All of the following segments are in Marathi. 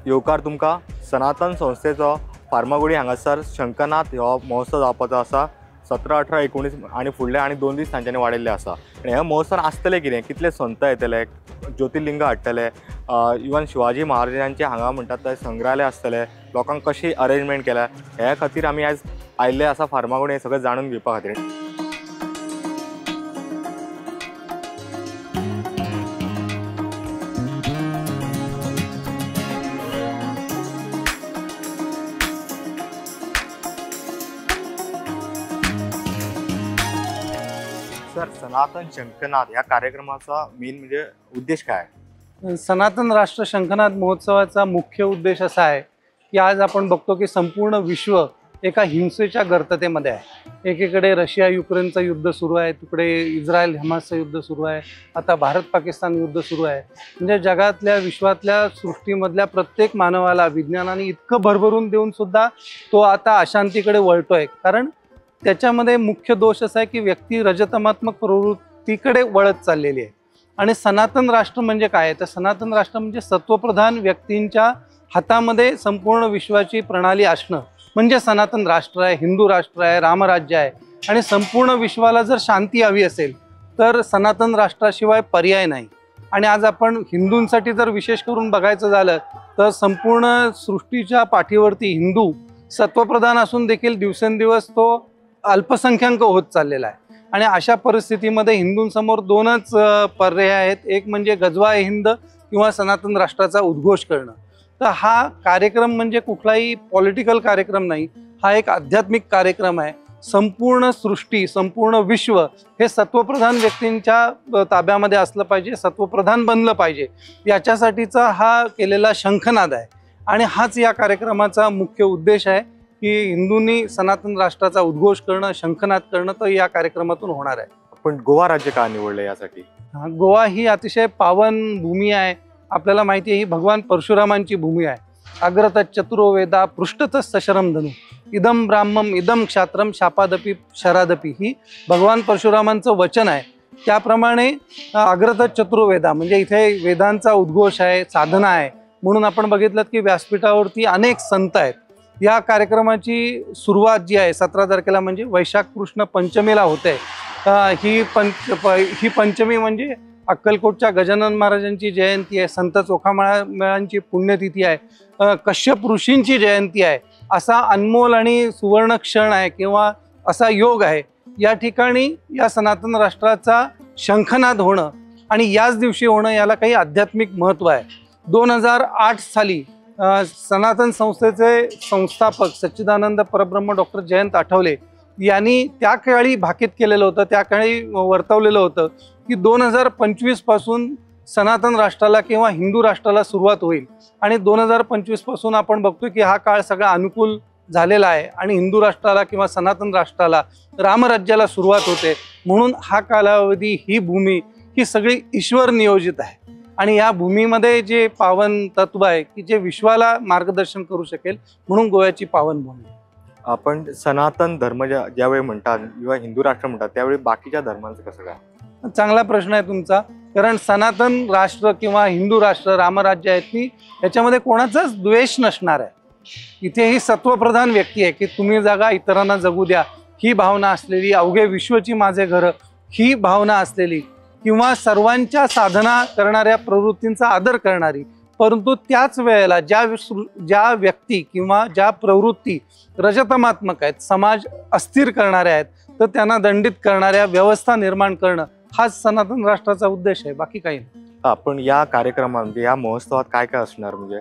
येवकार तुमकां सनातन संस्थेचो फार्मागुडी हांगासर शंखनाद हो महोत्सव जावपाचो आसा 17, 18, 19 आनी फुडले आनी 2 दीस तांच्यांनी वाडयल्ले आसा। आनी ह्या महोत्सवान आसतलें कितें, कितले संत येतले, ज्योतिर्लिंग हाडटले, इवन शिवाजी महाराजांचे हांगा म्हणटात थंय संग्रहालय आसतले, लोकांक कशी अरेंजमेंट केल्या ह्या खातीर आमी आयज आयिल्ले आसा फार्मागुडी, हें सगळें जाणून घेवपा खातीर। सर, सनातन शंखनाद या कार्यक्रमाचा मेन म्हणजे उद्देश काय आहे? सनातन राष्ट्र शंखनाद महोत्सवाचा मुख्य उद्देश असा आहे की आज आपण बघतो की संपूर्ण विश्व एका हिंसेच्या गर्ततेमध्ये आहे। एकीकडे रशिया युक्रेनचं युद्ध सुरू आहे, तिकडे इस्रायल हमासचं युद्ध सुरू आहे, आता भारत पाकिस्तान युद्ध सुरू आहे। म्हणजे जगातल्या विश्वातल्या सृष्टीमधल्या प्रत्येक मानवाला विज्ञानाने इतकं भरभरून देऊन सुद्धा तो आता अशांतीकडे वळतोय। कारण त्याच्यामध्ये मुख्य दोष असा आहे की व्यक्ती रजतमात्मक प्रवृत्तीकडे वळत चाललेली आहे। आणि सनातन राष्ट्र म्हणजे काय, तर सनातन राष्ट्र म्हणजे सत्वप्रधान व्यक्तींच्या हातामध्ये संपूर्ण विश्वाची प्रणाली असणं म्हणजे सनातन राष्ट्र आहे, हिंदू राष्ट्र आहे, रामराज्य आहे। आणि संपूर्ण विश्वाला जर शांती हवी असेल तर सनातन राष्ट्राशिवाय पर्याय नाही। आणि आज आपण हिंदूंसाठी जर विशेष करून बघायचं झालं तर संपूर्ण सृष्टीच्या पाठीवरती हिंदू सत्वप्रधान असून देखील दिवसेंदिवस तो अल्पसंख्याक होत चाललेला आहे। आणि अशा परिस्थितीमध्ये हिंदूंसमोर दोनच पर्याय आहेत, एक म्हणजे गजवा हिंद किंवा सनातन राष्ट्राचा उद्घोष करणं। तर हा कार्यक्रम म्हणजे कुठलाही पॉलिटिकल कार्यक्रम नाही, हा एक आध्यात्मिक कार्यक्रम आहे। संपूर्ण सृष्टी, संपूर्ण विश्व हे सत्वप्रधान व्यक्तींच्या ताब्यामध्ये असलं पाहिजे, सत्वप्रधान बनलं पाहिजे, याच्यासाठीचा हा केलेला शंखनाद आहे। आणि हाच या कार्यक्रमाचा मुख्य उद्देश आहे की हिंदूंनी सनातन राष्ट्राचा उद्घोष करणं, शंखनाद करणं तर या कार्यक्रमातून होणार आहे। पण गोवा राज्य का निवडले यासाठी? गोवा ही अतिशय पावन भूमी आहे। आपल्याला माहिती आहे ही भगवान परशुरामांची भूमी आहे। अग्रतः चतुरो वेदा पृष्ठतः सशरम धनु इदम ब्राह्मम इदम क्षात्रम शापादपी शरादपी ही भगवान परशुरामांचं वचन आहे। त्याप्रमाणे अग्रतः चतुरो वेदा म्हणजे इथे वेदांचा उद्घोष आहे, साधना आहे। म्हणून आपण बघितलं की व्यासपीठावरती अनेक संत आहेत। या कार्यक्रमाची सुरुवात जी आहे 17 तारखेला म्हणजे वैशाख कृष्ण पंचमीला होते। ही पंचमी म्हणजे अक्कलकोटच्या गजानन महाराजांची जयंती आहे, संत चोखामेळांची पुण्यतिथी आहे, कश्यप ऋषींची जयंती आहे। असा अनमोल आणि सुवर्ण क्षण आहे किंवा असा योग आहे। या ठिकाणी या सनातन राष्ट्राचा शंखनाद होणं आणि याच दिवशी होणं याला काही आध्यात्मिक महत्त्व आहे। 2008 साली सनातन संस्थेचे संस्थापक सच्चिदानंद परब्रह्म डॉक्टर जयंत आठवले यांनी त्या काळी भाकीत केलेलं होतं, त्या काळी वर्तवलेलं होतं की 2025 पासून सनातन राष्ट्राला किंवा हिंदू राष्ट्राला सुरुवात होईल। आणि 2025 पासून आपण बघतोय की हा काळ सगळा अनुकूल झालेला आहे आणि हिंदू राष्ट्राला किंवा सनातन राष्ट्राला रामराज्याला सुरुवात होते। म्हणून हा कालावधी, ही भूमी ही सगळी ईश्वर नियोजित आहे। आणि या भूमीमध्ये जे पावन तत्व आहे की जे विश्वाला मार्गदर्शन करू शकेल, म्हणून गोव्याची पावन भूमी। आपण सनातन धर्म ज्यावेळी म्हणतात किंवा हिंदू राष्ट्र म्हणतात त्यावेळी बाकीच्या धर्मांचं कसं काय? चांगला प्रश्न आहे तुमचा। कारण सनातन राष्ट्र किंवा हिंदू राष्ट्र, रामराज्य आहेत की याच्यामध्ये कोणाचाच द्वेष नसणार आहे। इथे ही सत्वप्रधान व्यक्ती आहे की तुम्ही जगा, इतरांना जगू द्या ही भावना असलेली, अवघे विश्वची माझे घर ही भावना असलेली किंवा सर्वांच्या साधना करणाऱ्या प्रवृत्तींचा आदर करणारी, परंतु त्याच वेळेला ज्या व्यक्ती किंवा ज्या प्रवृत्ती रजतमात्मक आहेत, समाज अस्थिर करणाऱ्या आहेत, तर त्यांना दंडित करणाऱ्या व्यवस्था निर्माण करणं हाच सनातन राष्ट्राचा उद्देश आहे, बाकी काही नाही। आपण या कार्यक्रमात म्हणजे या महोत्सवात काय काय असणार, म्हणजे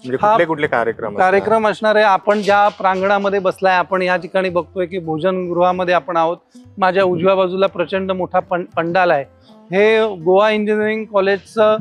कुठले कुठले कार्यक्रम असणार आहे? आपण ज्या प्रांगणामध्ये बसलाय, आपण या ठिकाणी बघतोय की भोजनगृहामध्ये आपण आहोत। माझ्या उजव्या बाजूला प्रचंड मोठा पंडाल आहे। हे गोवा इंजिनिअरिंग कॉलेजचं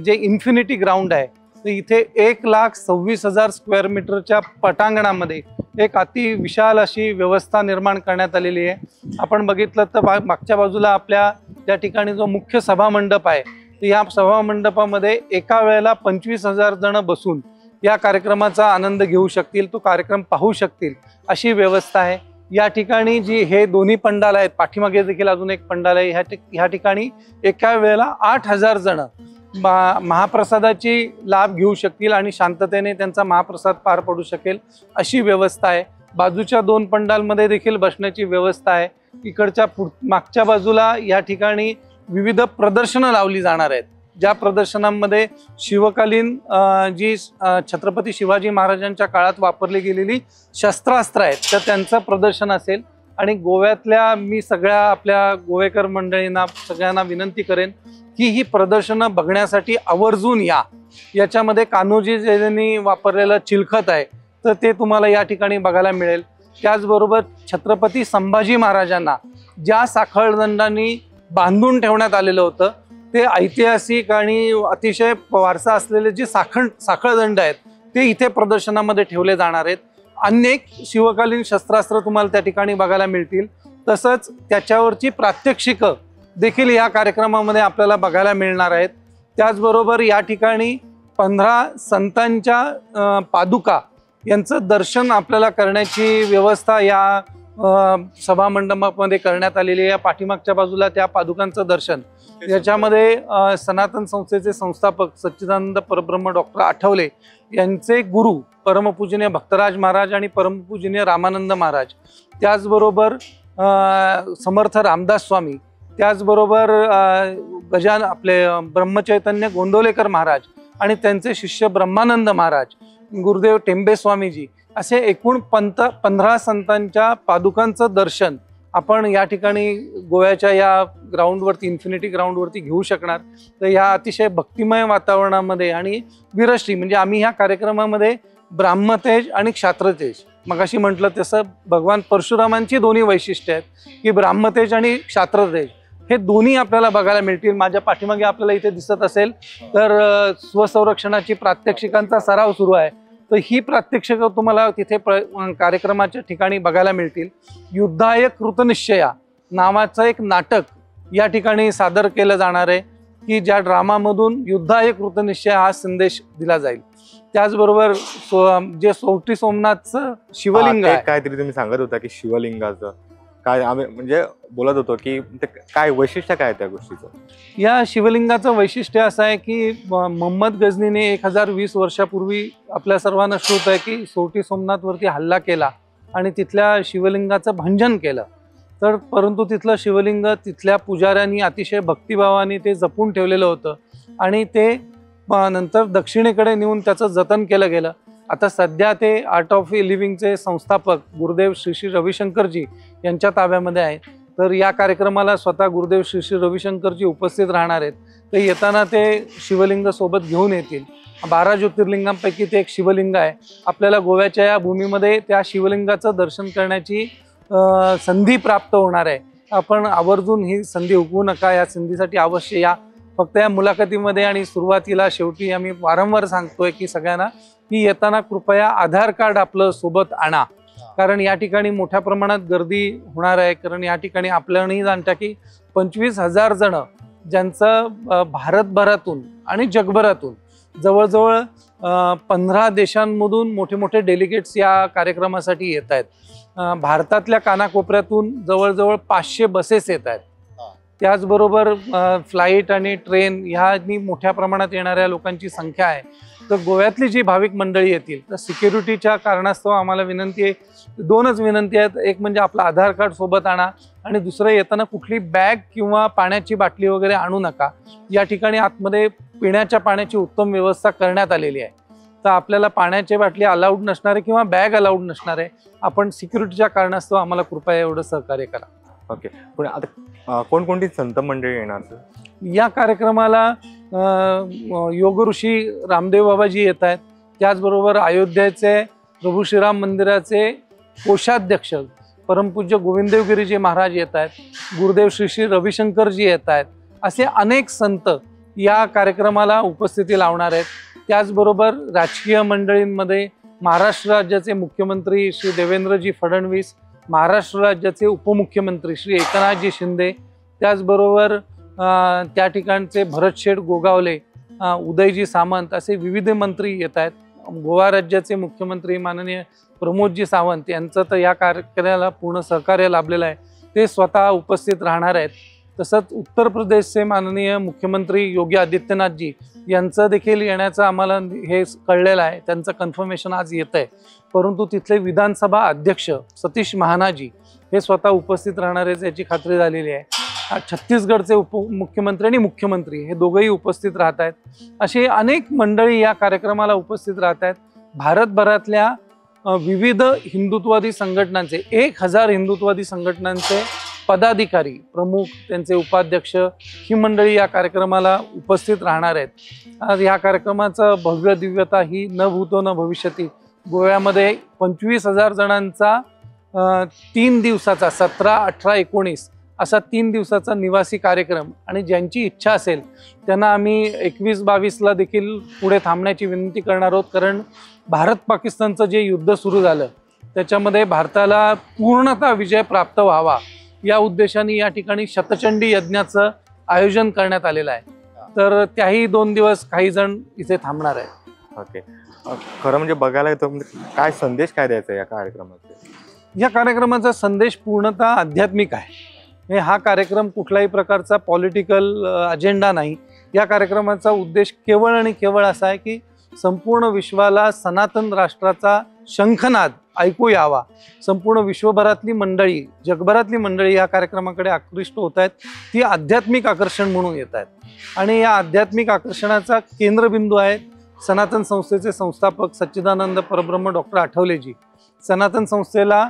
जे इन्फिनिटी ग्राउंड आहे, तर इथे 1,26,000 स्क्वेअर मीटरच्या पटांगणामध्ये एक अति विशाल अशी व्यवस्था निर्माण करण्यात आलेली आहे। आपण बघितलं तर मागच्या बाजूला आपल्या त्या ठिकाणी जो मुख्य सभामंडप आहे, तर या सभामंडपामध्ये एका वेळेला 25,000 जण बसून या कार्यक्रमाचा आनंद घेऊ शकतील, तो कार्यक्रम पाहू शकतील अशी व्यवस्था आहे। या ठिकाणी जी हे दोन्ही पंडाल आहेत, पाठीमागे देखील अजून एक पंडाल आहे, ह्या ठिकाणी एका वेळेला 8,000 जण महाप्रसादाची लाभ घेऊ शकतील आणि शांततेने त्यांचा महाप्रसाद पार पडू शकेल अशी व्यवस्था आहे. बाजूच्या 2 पंडालमध्ये देखील बसण्याची व्यवस्था आहे. इकडच्या मागच्या बाजूला या ठिकाणी विविध प्रदर्शनं लावली जाणार आहेत, ज्या प्रदर्शनांमध्ये शिवकालीन जी छत्रपती शिवाजी महाराजांच्या काळात वापरली गेलेली शस्त्रास्त्र आहेत तर त्यांचं प्रदर्शन असेल. आणि गोव्यातल्या मी सगळ्या आपल्या गोवेकर मंडळींना सगळ्यांना विनंती करेन की ही प्रदर्शनं बघण्यासाठी आवर्जून या. याच्यामध्ये कान्होजी यांनी वापरलेलं चिलखत आहे तर ते तुम्हाला या ठिकाणी बघायला मिळेल. त्याचबरोबर छत्रपती संभाजी महाराजांना ज्या साखळदंडांनी बांधून ठेवण्यात आलेलं होतं ते ऐतिहासिक आणि अतिशय वारसा असलेले जे साखळदंड आहेत ते इथे प्रदर्शनामध्ये ठेवले जाणार आहेत. अनेक शिवकालीन शस्त्रास्त्र तुम्हाला त्या ठिकाणी बघायला मिळतील. तसंच त्याच्यावरची प्रात्यक्षिकं देखील या कार्यक्रमामध्ये आपल्याला बघायला मिळणार आहेत. त्याचबरोबर या ठिकाणी 15 संतांच्या पादुका यांचं दर्शन आपल्याला करण्याची व्यवस्था या सभामंडपामध्ये करण्यात आलेली आहे. या पाठीमागच्या बाजूला त्या पादुकांचं दर्शन, याच्यामध्ये सनातन संस्थेचे संस्थापक सच्चिदानंद परब्रह्म डॉक्टर आठवले यांचे गुरु परमपूजनीय भक्तराज महाराज आणि परमपूजनीय रामानंद महाराज, त्याचबरोबर समर्थ रामदास स्वामी, त्याचबरोबर आपले ब्रह्मचैतन्य गोंदवलेकर महाराज आणि त्यांचे शिष्य ब्रह्मानंद महाराज, गुरुदेव टेंबे स्वामीजी, असे एकूण 15 संतांच्या पादुकांचं दर्शन आपण या ठिकाणी गोव्याच्या या ग्राउंडवरती, इन्फिनिटी ग्राउंडवरती घेऊ शकणार. तर या अतिशय भक्तिमय वातावरणामध्ये आणि वीरश्री म्हणजे आम्ही ह्या कार्यक्रमामध्ये ब्राह्मतेज आणि क्षात्रतेज, मगाशी म्हटलं तसं भगवान परशुरामांची दोन्ही वैशिष्ट्ये आहेत की ब्राह्मतेज आणि क्षात्रतेज हे दोन्ही आपल्याला बघायला मिळतील. माझ्या पाठीमागे आपल्याला इथे दिसत असेल तर स्वसंरक्षणाची प्रात्यक्षिकांचा सराव सुरू आहे. तर ही प्रात्यक्षिकं तुम्हाला तिथे कार्यक्रमाच्या ठिकाणी बघायला मिळतील. युद्धाय कृतनिश्चया नावाचं एक नाटक या ठिकाणी सादर केलं जाणार आहे की ज्या ड्रामामधून युद्धाय कृतनिश्चय हा संदेश दिला जाईल. त्याचबरोबर जे सोवटी सोमनाथचं शिवलिंग आहे, काहीतरी तुम्ही सांगत होता की शिवलिंगाचं काय, आम्ही म्हणजे बोलत होतो की ते काय वैशिष्ट्य काय त्या गोष्टीचं. या शिवलिंगाचं वैशिष्ट्य असं आहे की मोहम्मद गझनीने 1020 वर्षापूर्वी आपल्या सर्वांना श्रुत आहे की सोवटी सोमनाथवरती हल्ला केला आणि तिथल्या शिवलिंगाचं भंजन केलं. तर परंतु तिथलं शिवलिंग तिथल्या पुजाऱ्यांनी अतिशय भक्तिभावाने ते जपून ठेवलेलं होतं आणि ते नंतर दक्षिणेकडे नेऊन त्याचं जतन केलं गेलं. आता सध्या ते आर्ट ऑफ लिव्हिंगचे संस्थापक गुरुदेव श्री श्री रविशंकरजी यांच्या ताब्यामध्ये आहे. तर या कार्यक्रमाला स्वतः गुरुदेव श्री श्री रविशंकरजी उपस्थित राहणार आहेत. तर येताना ते शिवलिंग सोबत घेऊन येतील. 12 ज्योतिर्लिंगांपैकी ते एक शिवलिंग आहे. आपल्याला गोव्याच्या या भूमीमध्ये त्या शिवलिंगाचं दर्शन करण्याची संधी प्राप्त होणार आहे. आपण आवर्जून ही संधी हुकवू नका. या संधीसाठी अवश्य या. फक्त या मुलाखतीमध्ये आणि सुरुवातीला शेवटी आम्ही वारंवार सांगतोय की सगळ्यांना की येताना कृपया आधार कार्ड आपलं सोबत आणा, कारण या ठिकाणी मोठ्या प्रमाणात गर्दी होणार आहे. कारण या ठिकाणी आपल्यालाही जाणता की 25,000 जण ज्यांचं भारतभरातून आणि जगभरातून जवळजवळ 15 देशांमधून मोठे मोठे डेलिगेट्स या कार्यक्रमासाठी येत आहेत. भारतातल्या कानाकोपऱ्यातून जवळजवळ 500 बसेस येत आहेत. त्याचबरोबर फ्लाईट आणि ट्रेन ह्यांनी मोठ्या प्रमाणात येणाऱ्या लोकांची संख्या आहे. तर गोव्यातली जी भाविक मंडळी येतील तर सिक्युरिटीच्या कारणास्तव आम्हाला विनंती आहे, 2च विनंती आहेत. एक म्हणजे आपलं आधार कार्ड सोबत आणा आणि दुसरं येताना कुठली बॅग किंवा पाण्याची बाटली वगैरे आणू नका. या ठिकाणी आतमध्ये पिण्याच्या पाण्याची उत्तम व्यवस्था करण्यात आलेली आहे. तर आपल्याला पाण्याची बाटली अलाउड नसणार आहे किंवा बॅग अलाउड नसणार आहे. आपण सिक्युरिटीच्या कारणास्तव आम्हाला कृपया एवढं सहकार्य करा. ओके. पण आता कोणकोणती संत मंडळी येणार या कार्यक्रमाला? योग ऋषी रामदेव बाबाजी येत आहेत. त्याचबरोबर अयोध्येचे प्रभू श्रीराम मंदिराचे कोषाध्यक्ष परमपूज्य गोविंददेवगिरीजी महाराज येत आहेत. गुरुदेव श्री श्री रविशंकरजी येत आहेत. असे अनेक संत या कार्यक्रमाला उपस्थिती लावणार आहेत. त्याचबरोबर राजकीय मंडळींमध्ये महाराष्ट्र राज्याचे मुख्यमंत्री श्री देवेंद्रजी फडणवीस, महाराष्ट्र राज्याचे उपमुख्यमंत्री श्री एकनाथजी शिंदे, त्याचबरोबर त्या ठिकाणचे भरतशेठ गोगावले, उदयजी सामंत असे विविध मंत्री येत आहेत. गोवा राज्याचे मुख्यमंत्री माननीय प्रमोदजी सावंत यांचं तर या कार्यक्रमाला पूर्ण सहकार्य लाभलेलं आहे. ते स्वतः उपस्थित राहणार आहेत. तसंच उत्तर प्रदेशचे माननीय मुख्यमंत्री योगी आदित्यनाथजी यांचं देखील येण्याचं आम्हाला हे कळलेलं आहे, त्यांचं कन्फर्मेशन आज येत आहे. परंतु तिथले विधानसभा अध्यक्ष सतीश महानाजी हे स्वतः उपस्थित राहणार आहेत याची खात्री झालेली आहे. छत्तीसगडचे उपमुख्यमंत्री आणि मुख्यमंत्री हे दोघंही उपस्थित राहत आहेत. अशी अनेक मंडळी या कार्यक्रमाला उपस्थित राहत आहेत. भारतभरातल्या विविध हिंदुत्ववादी संघटनांचे 1000 हिंदुत्ववादी संघटनांचे पदाधिकारी, प्रमुख, त्यांचे उपाध्यक्ष ही मंडळी या कार्यक्रमाला उपस्थित राहणार आहेत. आज या कार्यक्रमाचं भव्य दिव्यता ही न भूतो न भविष्यती. गोव्यामध्ये 25,000 जणांचा 3 दिवसाचा 17, 18, 19 असा 3 दिवसाचा निवासी कार्यक्रम, आणि ज्यांची इच्छा असेल त्यांना आम्ही 21-22ला देखील पुढे थांबण्याची विनंती करणार आहोत. कारण भारत पाकिस्तानचं जे युद्ध सुरू झालं त्याच्यामध्ये भारताला पूर्णतः विजय प्राप्त व्हावा या उद्देशाने या ठिकाणी शतचंडी यज्ञाचं आयोजन करण्यात आलेलं आहे. तर त्याही 2 दिवस काही जण इथे थांबणार आहे. ओके, खरं म्हणजे बघायला येतो काय संदेश काय द्यायचा या कार्यक्रमाचा? या कार्यक्रमाचा संदेश पूर्णतः आध्यात्मिक आहे. हा कार्यक्रम कुठल्याही प्रकारचा पॉलिटिकल अजेंडा नाही. या कार्यक्रमाचा उद्देश केवळ आणि केवळ असा आहे की संपूर्ण विश्वाला सनातन राष्ट्राचा शंखनाद ऐकू यावा. संपूर्ण विश्वभरातली मंडळी, जगभरातली मंडळी या कार्यक्रमाकडे आकृष्ट होत आहेत. ती आध्यात्मिक आकर्षण म्हणून येत आहेत, आणि या आध्यात्मिक आकर्षणाचा केंद्रबिंदू आहे सनातन संस्थेचे संस्थापक सच्चिदानंद परब्रह्म डॉक्टर आठवलेजी. सनातन संस्थेला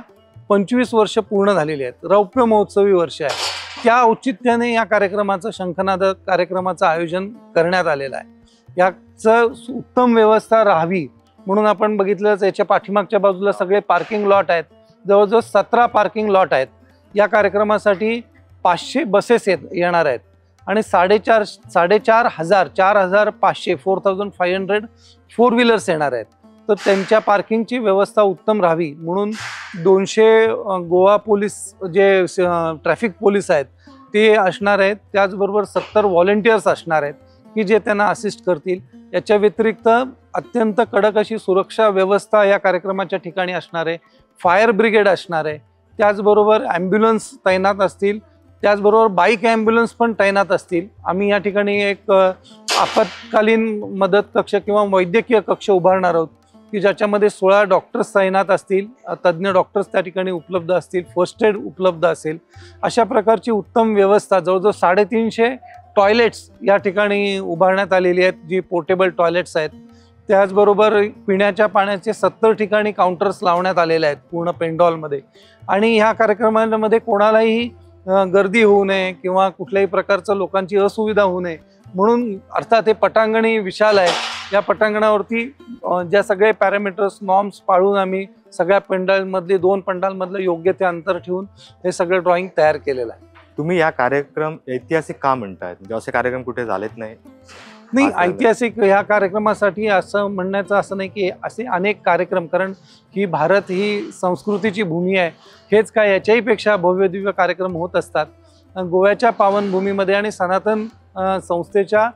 25 वर्ष पूर्ण झालेली आहेत. रौप्य महोत्सवी वर्ष आहे. त्या औचित्याने या कार्यक्रमाचं शंखनाद कार्यक्रमाचं आयोजन करण्यात आलेलं आहे. याचं उत्तम व्यवस्था राहावी म्हणून आपण बघितलं याच्या पाठीमागच्या बाजूला सगळे पार्किंग लॉट आहेत. जवळजवळ 17 पार्किंग लॉट आहेत. या कार्यक्रमासाठी 500 बसेस येणार आहेत आणि 4,500 4,500 फोर व्हीलर्स येणार आहेत. तर त्यांच्या पार्किंगची व्यवस्था उत्तम राहावी म्हणून 200 गोवा पोलीस जे ट्रॅफिक पोलीस आहेत ते असणार आहेत. त्याचबरोबर 70 व्हॉलेंटियर्स असणार आहेत की जे त्यांना असिस्ट करतील. याच्या व्यतिरिक्त अत्यंत कडक अशी सुरक्षा व्यवस्था या कार्यक्रमाच्या ठिकाणी असणार आहे. फायर ब्रिगेड असणार आहे. त्याचबरोबर ॲम्ब्युलन्स तैनात असतील. त्याचबरोबर बाईक ॲम्ब्युलन्स पण तैनात असतील. आम्ही या ठिकाणी एक आपत्कालीन मदत कक्ष किंवा वैद्यकीय कक्ष उभारणार आहोत की ज्याच्यामध्ये 16 डॉक्टर्स तैनात असतील. तज्ज्ञ डॉक्टर्स त्या ठिकाणी उपलब्ध असतील. फर्स्ट एड उपलब्ध असेल. अशा प्रकारची उत्तम व्यवस्था, जवळजवळ 350 टॉयलेट्स या ठिकाणी उभारण्यात आलेली आहेत, जी पोर्टेबल टॉयलेट्स आहेत. त्याचबरोबर पिण्याच्या पाण्याचे 70 ठिकाणी काउंटर्स लावण्यात आलेले आहेत पूर्ण पेंडॉलमध्ये. आणि ह्या कार्यक्रमांमध्ये कोणालाही गर्दी होऊ नये किंवा कुठल्याही प्रकारचं लोकांची असुविधा होऊ नये म्हणून, अर्थात हे पटांगणी विशाल आहे. या पटांगणावरती ज्या सगळे पॅरामीटर्स नॉर्म्स पाळून आम्ही सगळ्या पेंडॉलमधले 2 पेंडॉलमधलं योग्य ते अंतर ठेवून हे सगळं ड्रॉइंग तयार केलेलं आहे. तुम्ही या कार्यक्रम ऐतिहासिक का म्हणतायत? म्हणजे असे कार्यक्रम कुठे झालेच नाही? नाही, ऐतिहासिक ह्या कार्यक्रमासाठी असं म्हणण्याचं असं नाही की असे अनेक कार्यक्रम, कारण ही भारत ही संस्कृतीची भूमी आहे. हेच काय, याच्याही पेक्षा भव्य दिव्य कार्यक्रम होत असतात. गोव्याच्या पावनभूमीमध्ये आणि सनातन संस्थेच्या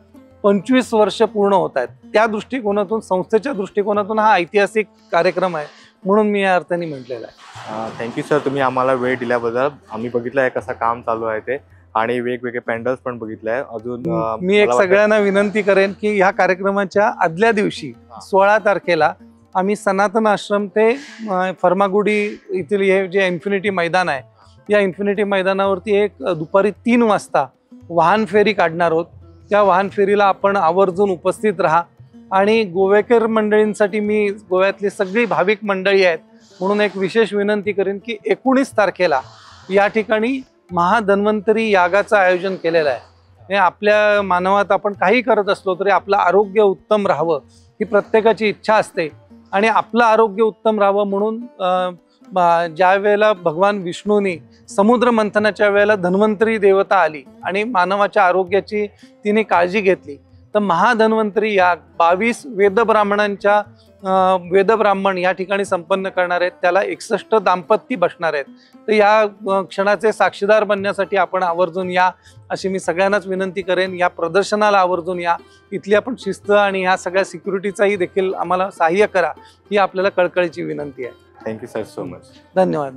25 वर्ष पूर्ण होत आहेत. त्या दृष्टिकोनातून, संस्थेच्या दृष्टिकोनातून हा ऐतिहासिक कार्यक्रम आहे म्हणून मी या अर्थाने म्हटलेलं आहे. थँक्यू सर, तुम्ही आम्हाला वेळ दिल्याबद्दल. आम्ही बघितलं आहे कसं काम चालू आहे ते, आणि वेगवेगळे पॅन्डल्स पण बगितले आहे. अजून मी एक सगळ्यांना विनंती करेन की ह्या कार्यक्रमाच्या आदल्या दिवशी 16 तारखेला आम्ही सनातन आश्रम ते फर्मागुडी येथील हे जे इन्फिनिटी मैदान आहे, या इन्फिनिटी मैदानावरती एक दुपारी 3 वाजता वाहन फेरी काढणार आहोत. त्या वाहन फेरीला आपण आवर्जून उपस्थित राहा. आणि गोवेकर मंडळींसाठी मी गोव्यातली सगळी भाविक मंडळी आहेत म्हणून एक विशेष विनंती करेन की 19 तारखेला या ठिकाणी महाधन्वंतरी यागाचं आयोजन केलेलं आहे. हे आपल्या मानवात आपण काही करत असलो तरी आपलं आरोग्य उत्तम राहावं ही प्रत्येकाची इच्छा असते. आणि आपलं आरोग्य उत्तम राहावं म्हणून ज्या वेळेला भगवान विष्णूंनी समुद्र मंथनाच्या वेळेला धन्वंतरी देवता आली आणि मानवाच्या आरोग्याची तिने काळजी घेतली, तर महाधन्वंतरी याग 22 वेदब्राह्मण या ठिकाणी संपन्न करणार आहेत. त्याला 61 दाम्पत्य बसणार आहेत. तर या क्षणाचे साक्षीदार बनण्यासाठी आपण आवर्जून या अशी मी सगळ्यांनाच विनंती करेन. या प्रदर्शनाला आवर्जून या. इथली आपण शिस्त आणि ह्या सगळ्या सिक्युरिटीचाही देखील आम्हाला सहाय्य करा ही आपल्याला कळकळीची विनंती आहे. Thank you sir so much. धन्यवाद.